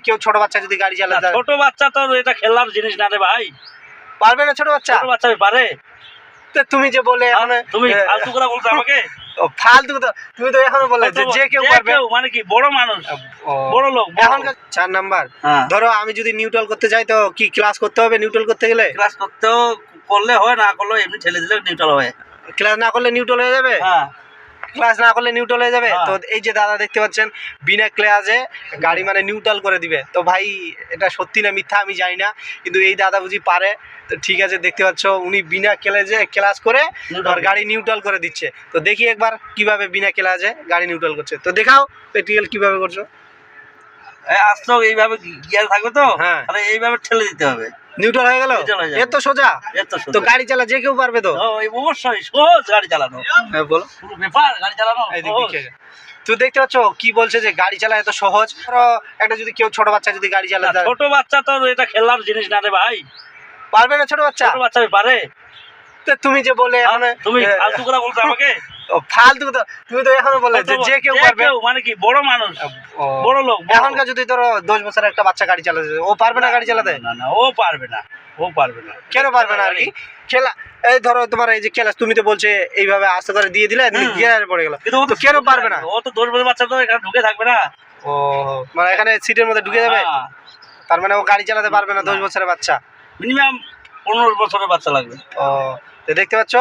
কেউ ছোট বাচ্চা যদি গাড়ি চালাতে না, ছোট বাচ্চা তো এটা খেলার জিনিস না রে ভাই। পারবে না ছোট বাচ্চা? ছোট বাচ্চা পারে? তো তুমি যে বলে এখন তুমি ফালতু কথা বলছো আমাকে। ফালতু কথা, তুমি তো এখনো বললে যে কেউ পারবে, মানে কি বড় মানুষ, বড় লোক। এখন 4 নাম্বার ধরো আমি যদি নিউট্রাল করতে যাই তো কি ক্লাস করতে হবে? নিউট্রাল করতে গেলে ক্লাস করতেও করলে হয়, না করলে এমনি ঠেলে দিলে নিউট্রাল হয়। ক্লাস না করলে নিউট্রাল হয়ে যাবে? হ্যাঁ, ক্লাস না করলে নিউট্রাল হয়ে যাবে। তো এই যে দাদা দেখতে পাচ্ছেন বিনা ক্লাসে গাড়ি মানে নিউট্রাল করে দিবে। তো ভাই এটা সত্যি না মিথ্যা আমি জানি না, কিন্তু এই দাদা বুঝি পারে। তো ঠিক আছে, দেখতে পাচ্ছ উনি বিনা ক্লাস করে আর গাড়ি নিউট্রাল করে দিচ্ছে। তো দেখি একবার কিভাবে বিনা ক্লাসে গাড়ি নিউট্রাল করছে। তো দেখাও প্র্যাকটিক্যাল কিভাবে করছো। আসতো এইভাবে গিয়ার থাকবে তো, হ্যাঁ, তাহলে এইভাবে ঠেলে দিতে হবে, নিউট্রাল হয়ে গেল। এত সোজা? তো গাড়ি চালা যে কেউ পারবে তো? অবশ্যই সহজ গাড়ি চালানো। হ্যাঁ বলো, পুরো ব্যাপার গাড়ি চালানো। তো দেখতে পাচ্ছ কি বলছে যে গাড়ি চালা এত সহজ। একটা যদি কেউ ছোট বাচ্চা যদি গাড়ি চালাতে, ছোট বাচ্চা তো এটা খেলার জিনিস না রে ভাই। পারবে না ছোট বাচ্চা? ছোট বাচ্চা পারে? তো তুমি যে বলে এখন তুমি ফালতু কথা বলছো আমাকে। ফালতু কথা, তুমি তো এখনো বললে যে কেউ পারবে, মানে কি বড় মানুষ, বড় লোক। এখনকার যদি ধরো 10 বছরের একটা বাচ্চা গাড়ি চালাতে, ও পারবে না গাড়ি চালাতে? না না, ও পারবে না, ও পারবে না। কেন পারবে না? আর কি খেলা, এই ধরো তোমার এই যে ক্লাস তুমি তো বলছে এইভাবে আস্তে করে দিয়ে দিলে গিয়ারে পড়ে গেল, কিন্তু ও তো কেন পারবে না? ও তো 10 বছরের বাচ্চা, তো এখানে ঢুকে থাকবে না। ও মানে এখানে সিটের মধ্যে ঢুকে যাবে, তার মানে ও গাড়ি চালাতে পারবে না 10 বছরের বাচ্চা? মিনিমাম 15 বছরের বাচ্চা লাগবে। ও তো দেখতে পাচ্ছ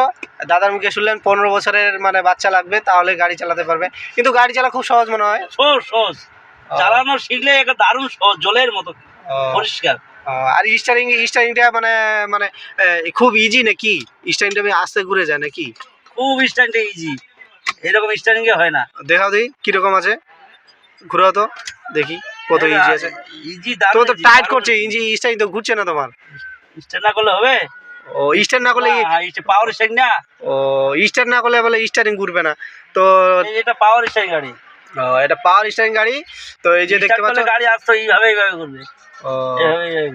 দাদার মুখে শুনলেন 15 বছরের মানে বাচ্চা লাগবে, তাহলে গাড়ি চালাতে পারবে। কিন্তু গাড়ি চালা খুব সহজ মনে হয়। সহজ সহজ, চালানো শিখলে একটা দারুণ সহজ, জলের মতো পরিষ্কার। আর স্টারিংটা মানে মানে খুব ইজি নাকি? স্টারিংটা আমি আস্তে ঘুরে যায় নাকি? খুব স্টারিংটা ইজি, এরকম স্টারিং এ হয় না। দেখাও দেখি কিরকম আছে, ঘুরাও তো দেখি কত ইজি আছে। ইজি তো তো টাইট করছে ইঞ্জি, স্টারিং তো ঘুরছে না তোমার। স্টার্ট না করলে হবে? ও স্টার্ট না করলে পাওয়ার স্টারিং না? ও স্টার্ট না করলে বলে স্টারিং ঘুরবে না? তো এটা পাওয়ার স্টারিং গাড়ি। ও এটা পাওয়ার স্টারিং গাড়ি। তো এই যে দেখতে পাচ্ছ গাড়ি আসতো এইভাবে ঘুরবে। ও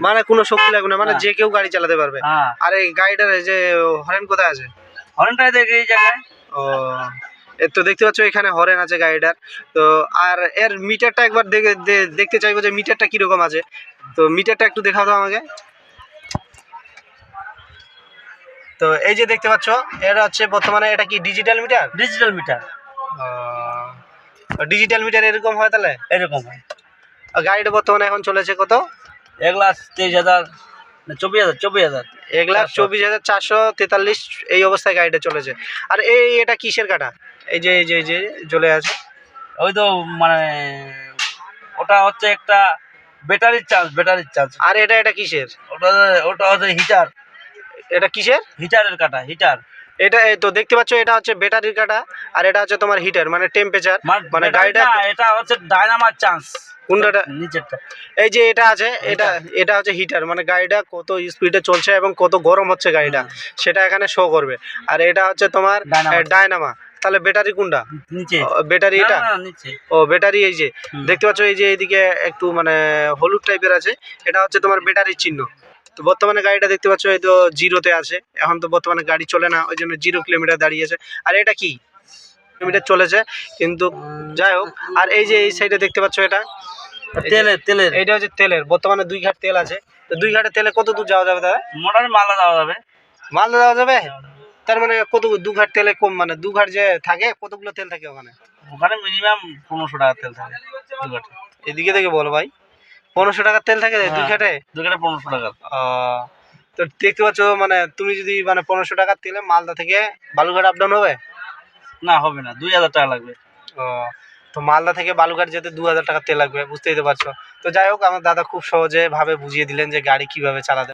মানে কোনো শক্তি লাগবে না, মানে যে কেউ গাড়ি চালাতে পারবে। আর এই গাড়িটার যে হরেন কোথায় আছে? হরেনটা দেখে এই জায়গায়। ও তো দেখতে পাচ্ছ এখানে হরেন আছে গাড়িটার। তো আর এর মিটারটা একবার দেখতে চাইবো যে মিটারটা কিরকম আছে। তো মিটারটা একটু দেখাও তো আমাকে। তো এই যে দেখতে পাচ্ছ এটা হচ্ছে বর্তমানে, এটা কি digital meter? Digital meter. Digital meter এরকম হয় তাহলে? এরকম হয়। গাড়িটা বর্তমানে এখন চলেছে কত? 1,23,000 না 24,000 1,24,443 এই অবস্থায় গাড়িটা চলেছে। আর এটা কিসের কাটা? এই যে চলে আছে, ওই তো মানে ওটা হচ্ছে একটা ব্যাটারির চার্জ। আর এটা কিসের? ওটা হচ্ছে হিটার। এটা কিসের? হিটারের কাটা, হিটার। এটা তো দেখতে পাচ্ছ এটা হচ্ছে ব্যাটারির কাটা, আর এটা হচ্ছে তোমার হিটার মানে টেম্পারেচার, মানে গাড়িটা এটা হচ্ছে ডায়নামার চান্স। কোনটা? নিচেরটা। এই যে এটা আছে, এটা হচ্ছে হিটার, মানে গাড়িটা কত স্পিডে চলছে এবং কত গরম হচ্ছে গাড়িটা সেটা এখানে শো করবে। আর এটা হচ্ছে তোমার ডায়নামা। তাহলে ব্যাটারি কোনটা? নিচে। ব্যাটারি এটা নিচে। ও ব্যাটারি এই যে দেখতে পাচ্ছ এই যে এইদিকে একটু মানে হলুদ টাইপের আছে, এটা হচ্ছে তোমার ব্যাটারির চিহ্ন। তো বর্তমানে গাড়িটা দেখতে পাচ্ছ এই তো জিরোতে আছে, এখন তো বর্তমানে গাড়ি চলে না, ওই জন্য 0 কিলোমিটার দাঁড়িয়েছে। আর এটা কি কিলোমিটার চলেছে কিন্তু যাই হোক। আর এই যে এই সাইডে দেখতে পাচ্ছ এটা তেলের, এইটা হচ্ছে তেলের। বর্তমানে 2 ঘাট তেল আছে। তো 2 ঘাটে তেলে কত দূর যাওয়া যাবে দাদা? মোটর মালদা যাওয়া যাবে। মালদা যাওয়া যাবে? তার মানে কত 2 ঘাট তেলে কম, মানে 2 ঘাট যে থাকে কতগুলো তেল থাকে ওখানে? ওখানে মিনিমাম 1500 টাকা তেল থাকে 2 ঘাটে। এদিকে থেকে বলো ভাই, 1500 টাকার তেল থাকে 2 ঘাটে? 2 ঘাটে 1500 টাকা। তো দেখতে পাচ্ছ মানে তুমি যদি মানে 1500 টাকার তেলে মালদা থেকে বালুঘাট আপ ডাউন হবে? না হবে না, 2000 টাকা লাগবে। তো মালদা থেকে বালুঘাট যেতে 2000 টাকা তেল লাগবে, বুঝতেই তো পারছো। তো যাই হোক আমার দাদা খুব সহজে ভাবে বুঝিয়ে দিলেন যে গাড়ি কিভাবে চালাতে